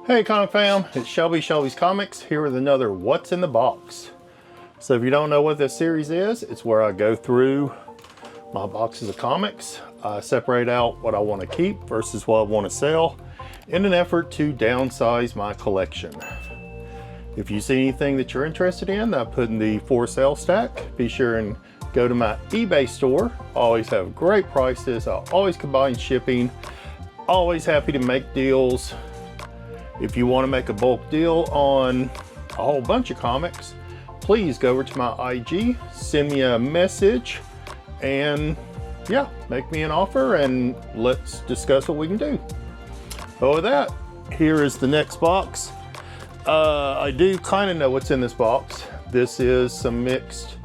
Hey comic fam, it's Shelby's Comics here with another What's in the Box. So if you don't know what this series is, it's where I go through my boxes of comics. I separate out what I want to keep versus what I want to sell in an effort to downsize my collection. If you see anything that you're interested in that I put in the for sale stack, be sure and go to my eBay store. I always have great prices. I always combine shipping. Always happy to make deals. If you want to make a bulk deal on a whole bunch of comics, please go over to my IG, send me a message, and yeah, make me an offer and let's discuss what we can do. But with that, here is the next box. I do kind of know what's in this box. This is some mixed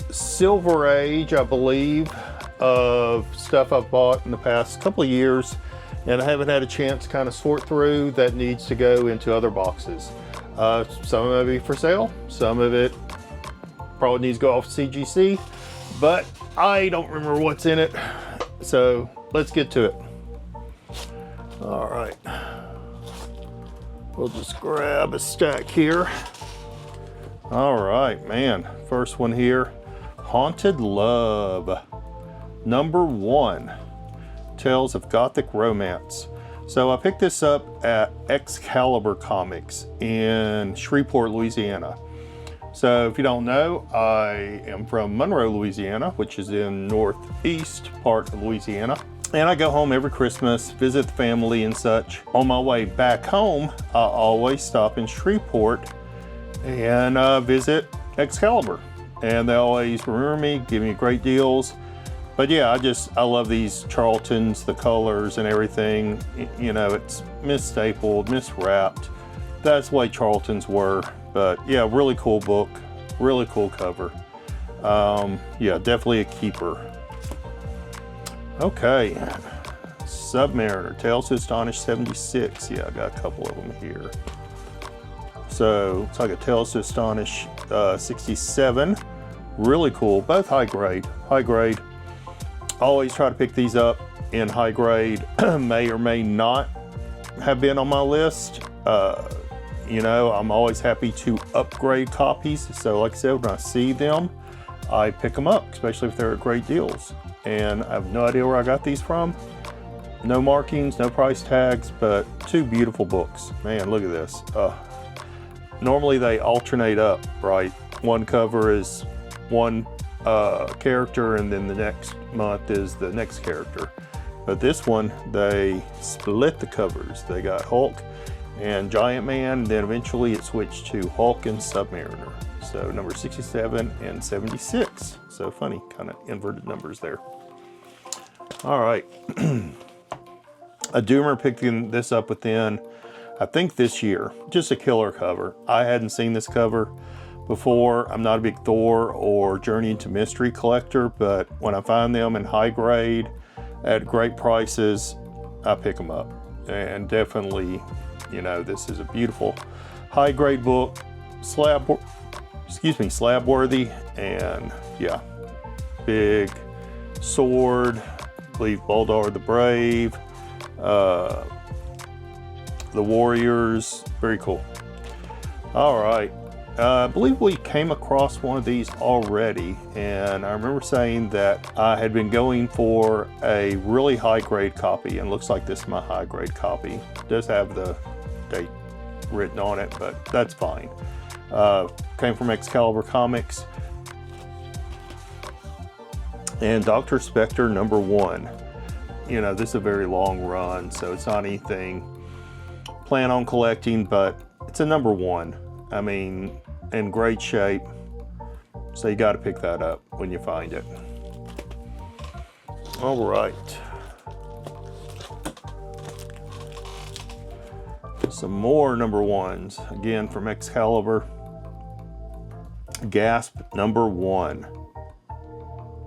Silver Age, I believe, of stuff I've bought in the past couple of years. And I haven't had a chance to kind of sort through that needs to go into other boxes. Some of it will be for sale, some of it probably needs to go off CGC, but I don't remember what's in it. So let's get to it. All right, we'll just grab a stack here. All right, man, first one here, Haunted Love, #1. Tales of Gothic Romance. So I picked this up at Excalibur Comics in Shreveport, Louisiana. So if you don't know, I am from Monroe, Louisiana, which is in northeast part of Louisiana. And I go home every Christmas, visit the family and such. On my way back home, I always stop in Shreveport and visit Excalibur. And they always remember me, give me great deals. But yeah, I love these Charltons, the colors and everything. You know, it's misstapled, miswrapped. That's the way Charltons were. But yeah, really cool book, really cool cover. Yeah, definitely a keeper. Okay, Submariner, Tales to Astonish 76. Yeah, I got a couple of them here. So it's like a Tales to Astonish 67. Really cool, both high grade. Always try to pick these up in high grade. May or may not have been on my list. You know, I'm always happy to upgrade copies. So like I said, when I see them, I pick them up, especially if they're at great deals. And I have no idea where I got these from. No markings, no price tags, but two beautiful books. Man, look at this. Normally they alternate up, right? One cover is one character and then the next month is the next character, but this one they split the covers. They got Hulk and Giant Man, then eventually it switched to Hulk and Submariner. So number 67 and 76. So funny, kind of inverted numbers there. All right. I do remember picking this up within, I think this year. Just a killer cover. I hadn't seen this cover before. I'm not a big Thor or Journey into Mystery collector, but when I find them in high grade at great prices, I pick them up. And definitely, you know, this is a beautiful high grade book, slab worthy, and yeah, big sword, I believe Baldar the Brave, the Warriors, very cool. All right. I believe we came across one of these already, and I remember saying that I had been going for a really high grade copy, and looks like this is my high grade copy. It does have the date written on it, but that's fine. Came from Excalibur Comics. And Dr. Spectre #1. You know, this is a very long run, so it's not anything plan on collecting, but it's a #1. I mean, in great shape. So you got to pick that up when you find it. All right. Some more #1s, again from Excalibur. Gasp #1.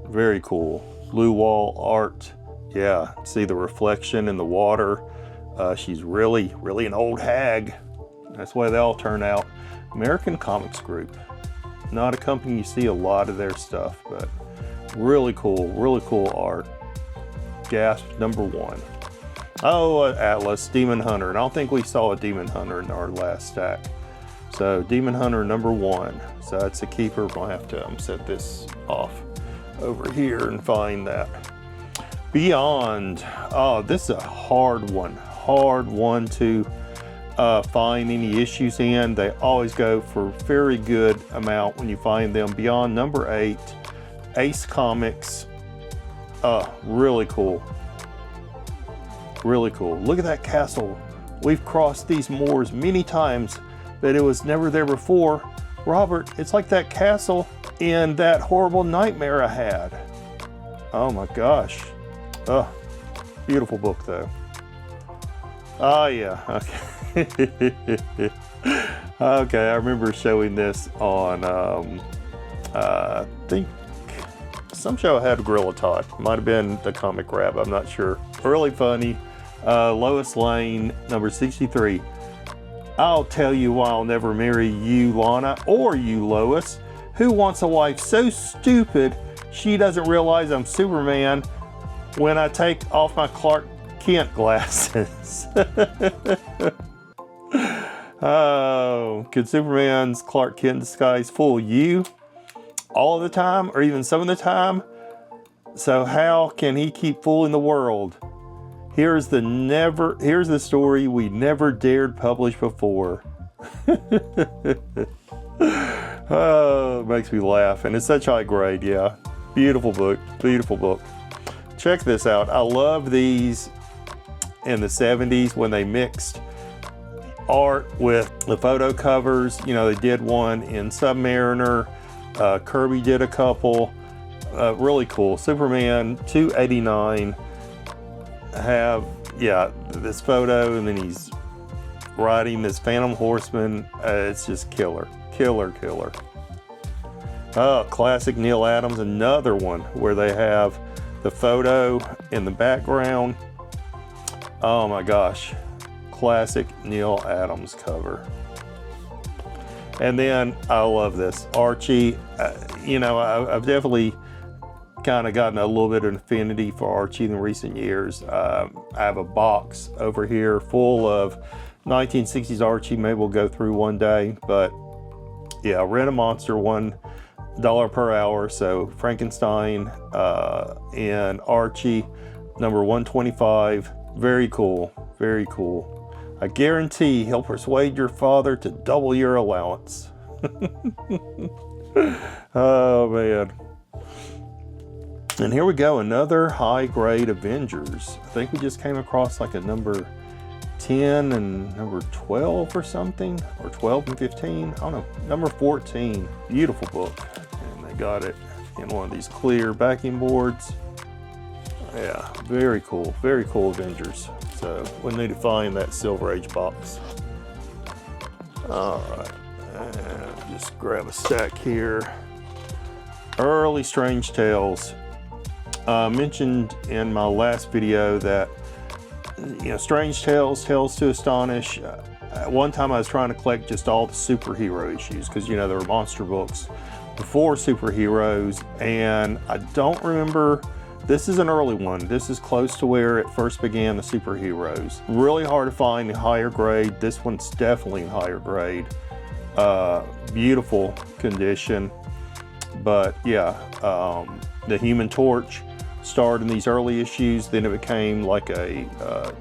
Very cool. Blue wall art. Yeah, see the reflection in the water. She's really an old hag. That's the way they all turn out. American Comics Group. Not a company you see a lot of their stuff, but really cool art. Gasp #1. Oh, Atlas, Demon Hunter. And I don't think we saw a Demon Hunter in our last stack. So Demon Hunter number 1. So that's a keeper. We'll have to set this off over here and find that. Beyond. Oh, this is a hard one. Hard one to find any issues in. They always go for very good amount when you find them. Beyond number 8. Ace Comics. Really cool. Really cool. Look at that castle. We've crossed these moors many times, but it was never there before. Robert, it's like that castle in that horrible nightmare I had. Oh my gosh. Oh, beautiful book though. Oh yeah, okay. Okay, I remember showing this on, I think some show I had Gorilla Todd. Might have been the Comic Grab, I'm not sure. Really funny. Lois Lane, number 63. I'll tell you why I'll never marry you, Lana, or you, Lois. Who wants a wife so stupid she doesn't realize I'm Superman when I take off my Clark Kent glasses? Oh, could Superman's Clark Kent disguise fool you all of the time, or even some of the time? So how can he keep fooling the world? Here's the story we never dared publish before. Oh, it makes me laugh, and it's such high grade. Yeah, beautiful book, beautiful book. Check this out. I love these in the 70s when they mixed art with the photo covers. You know, they did one in Submariner. Kirby did a couple. Really cool. Superman 289. Have, yeah, this photo, and then he's riding this Phantom Horseman. It's just killer. Killer. Oh, classic Neil Adams. Another one where they have the photo in the background. Oh my gosh. Classic Neil Adams cover. And then I love this Archie. You know, I've definitely kind of gotten a little bit of affinity for Archie in recent years. I have a box over here full of 1960s Archie. Maybe we'll go through one day, but yeah, Rent a Monster, $1 per hour. So Frankenstein and Archie, number 125. Very cool, very cool. I guarantee he'll persuade your father to double your allowance. Oh man. And here we go, another high grade Avengers. I think we just came across like a number 10 and number 12 or something, or 12 and 15, I don't know, number 14. Beautiful book. And they got it in one of these clear backing boards. Yeah, very cool Avengers. So we need to find that Silver Age box. All right, and just grab a stack here. Early Strange Tales. Mentioned in my last video that, you know, Strange Tales, Tales to Astonish. At one time I was trying to collect just all the superhero issues because, you know, there were monster books before superheroes, and I don't remember. This is an early one. This is close to where it first began, the superheroes. Really hard to find in higher grade. This one's definitely in higher grade. Beautiful condition. But yeah, the Human Torch starred in these early issues. Then it became like a,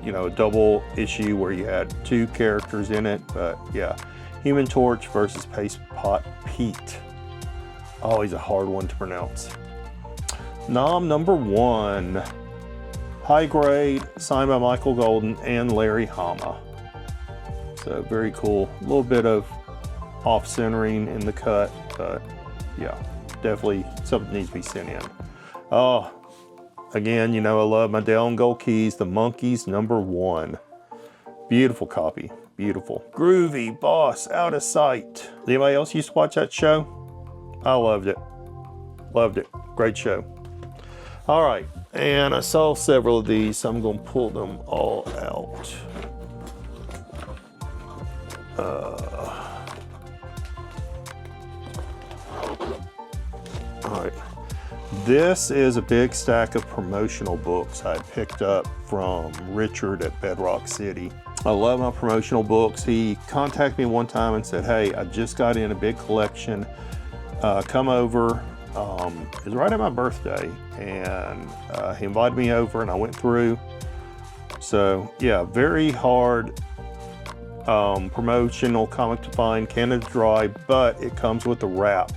you know, a double issue where you had two characters in it. But yeah, Human Torch versus Paste Pot Pete. Always a hard one to pronounce. Nom number 1. High grade, signed by Michael Golden and Larry Hama. So very cool. A little bit of off-centering in the cut, but yeah, definitely something needs to be sent in. Oh, again, you know, I love my Dale & Gold Keys, The Monkees, number 1. Beautiful copy, beautiful. Groovy, Boss, Out of Sight. Anybody else used to watch that show? I loved it. Loved it. Great show. All right, and I saw several of these, so I'm going to pull them all out. All right, This is a big stack of promotional books I picked up from Richard at Bedrock City. I love my promotional books. He contacted me one time and said, hey, I just got in a big collection. Come over. It was right at my birthday, and he invited me over and I went through. So yeah, very hard promotional comic to find, Canada Dry, but it comes with a wrap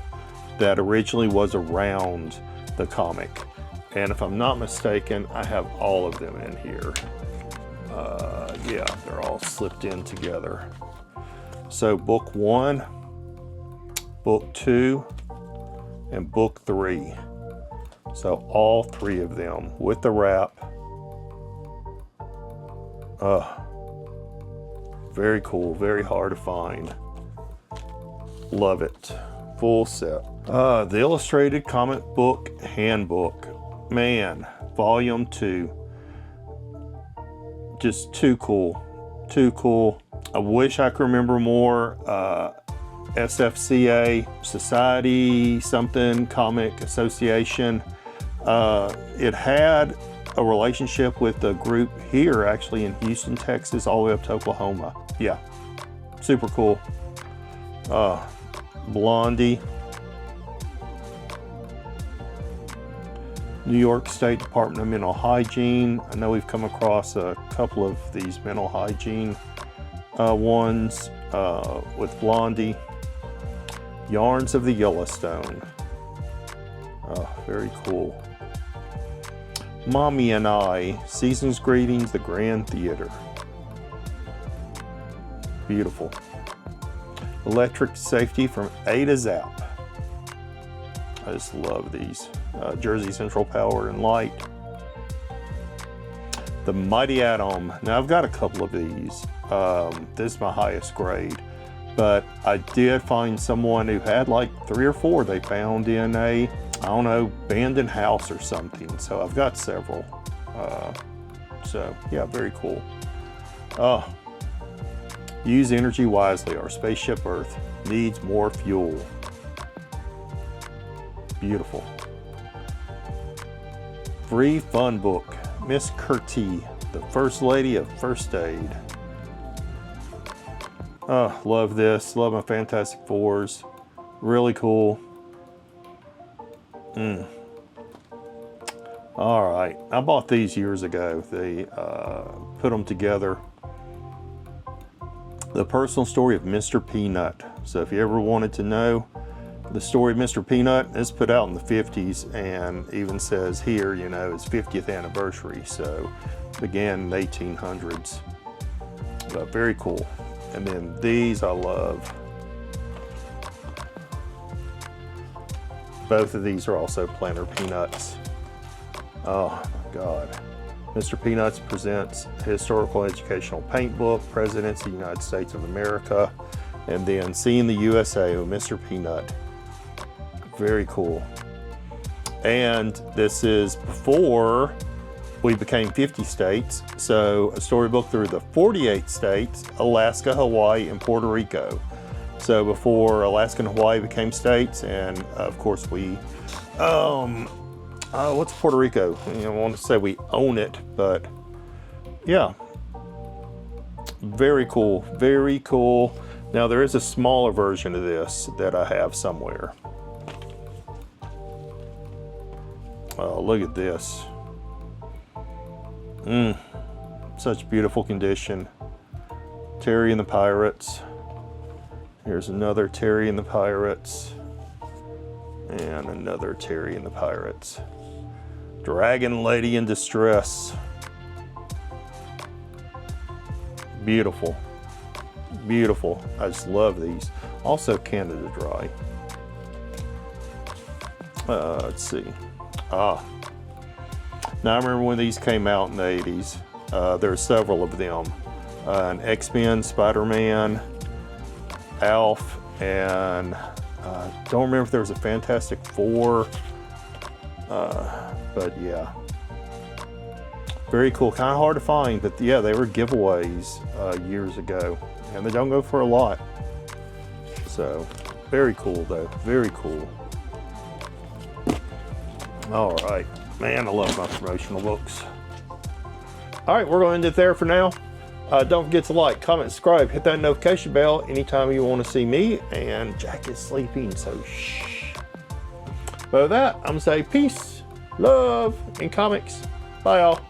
that originally was around the comic. And if I'm not mistaken, I have all of them in here. Yeah, they're all slipped in together. So book 1, book 2, and book 3. So all 3 of them with the wrap. Very cool, very hard to find. Love it. Full set. The Illustrated Comic Book Handbook. Man, volume 2. Just too cool. Too cool. I wish I could remember more. SFCA, Society something, Comic Association. It had a relationship with a group here actually in Houston, Texas, all the way up to Oklahoma. Yeah, super cool. Blondie. New York State Department of Mental Hygiene. I know we've come across a couple of these mental hygiene ones with Blondie. Yarns of the Yellowstone. Very cool. Mommy and I, Season's Greetings, the Grand Theater. Beautiful. Electric Safety from A to Zap. I just love these. Jersey Central Power and Light. The Mighty Atom. Now I've got a couple of these. This is my highest grade. But I did find someone who had like 3 or 4 they found in a, I don't know, abandoned house or something. So I've got several. So yeah, very cool. Use energy wisely. Our spaceship Earth needs more fuel. Beautiful. Free fun book. Miss Curti, the First Lady of First Aid. Love this. Love my Fantastic Fours. Really cool. All right. I bought these years ago. They put them together. The Personal Story of Mr. Peanut. So if you ever wanted to know the story of Mr. Peanut, it's put out in the 50s and even says here, you know, it's 50th anniversary. So began in the 1800s. But very cool. And then these I love. Both of these are also Planner Peanuts. Oh my God. Mr. Peanuts presents Historical Educational Paint Book, Presidents of the United States of America, and then Seeing the USA with Mr. Peanut. Very cool. And this is before we became 50 states. So a storybook through the 48 states, Alaska, Hawaii, and Puerto Rico. So before Alaska and Hawaii became states, and of course we, what's Puerto Rico? I want to say we own it, but yeah. Very cool, very cool. Now there is a smaller version of this that I have somewhere. Oh, look at this. Such beautiful condition. Terry and the Pirates. Here's another Terry and the Pirates. And another Terry and the Pirates. Dragon Lady in Distress. Beautiful. Beautiful. I just love these. Also Canada Dry. Let's see. Now I remember when these came out in the 80s. There are several of them. An X-Men, Spider-Man, Alf, and don't remember if there was a Fantastic Four. But yeah. Very cool. Kind of hard to find, but yeah, they were giveaways years ago. And they don't go for a lot. So, very cool though. Very cool. All right, man, I love my promotional books. All right, we're going to end it there for now. Don't forget to like, comment, subscribe, hit that notification bell anytime you want to see me. And Jack is sleeping, so shh. But with that, I'm going to say peace, love, and comics. Bye, y'all.